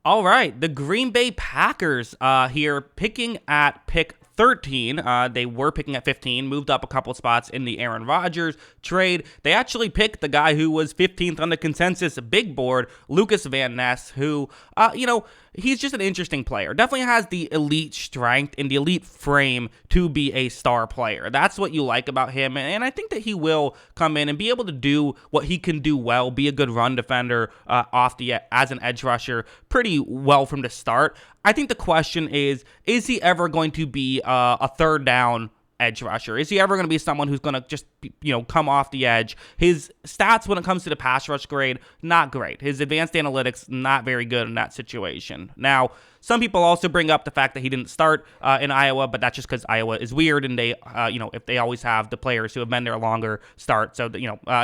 All right, the Green Bay Packers here picking at pick 13. They were picking at 15, moved up a couple spots in the Aaron Rodgers trade. They actually picked the guy who was 15th on the consensus big board, Lukas Van Ness, who, he's just an interesting player. Definitely has the elite strength and the elite frame to be a star player. That's what you like about him, and I think that he will come in and be able to do what he can do well, be a good run defender as an edge rusher pretty well from the start. I think the question is he ever going to be a third down edge rusher? Is he ever going to be someone who's going to just, come off the edge? His stats when it comes to the pass rush grade, not great. His advanced analytics, not very good in that situation. Now, some people also bring up the fact that he didn't start in Iowa, but that's just because Iowa is weird and they, if they always have the players who have been there longer start. So,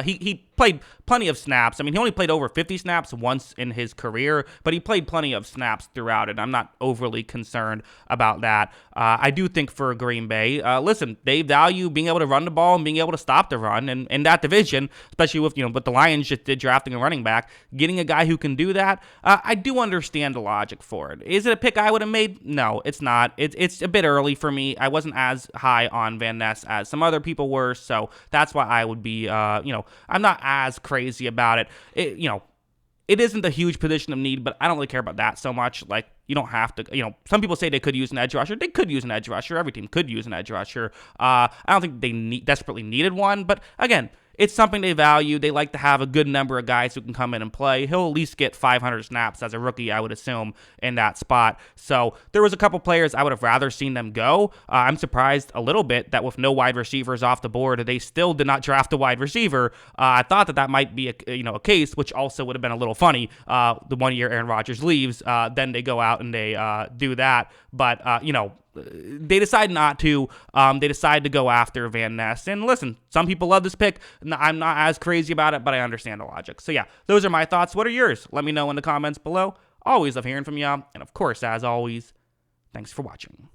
he played plenty of snaps. I mean, he only played over 50 snaps once in his career, but he played plenty of snaps throughout it. I'm not overly concerned about that. I do think for Green Bay, listen, they value being able to run the ball and being able to stop the run. And in that division, especially with, what the Lions just did drafting a running back, getting a guy who can do that, I do understand the logic for it. Is it a pick I would have made? No, it's not. It's a bit early for me. I wasn't as high on Van Ness as some other people were, so that's why I would be, I'm not as crazy about it. It isn't a huge position of need, but I don't really care about that so much. Like, you don't have to, some people say they could use an edge rusher. They could use an edge rusher. Every team could use an edge rusher. I don't think they desperately needed one, but again, it's something they value. They like to have a good number of guys who can come in and play. He'll at least get 500 snaps as a rookie, I would assume, in that spot. So there was a couple players I would have rather seen them go. I'm surprised a little bit that with no wide receivers off the board, they still did not draft a wide receiver. I thought that might be a case, which also would have been a little funny. The 1 year Aaron Rodgers leaves, then they go out and they do that. But they decide not to. They decide to go after Van Ness. And listen, some people love this pick. I'm not as crazy about it, but I understand the logic. So yeah, those are my thoughts. What are yours? Let me know in the comments below. Always love hearing from you. And of course, as always, thanks for watching.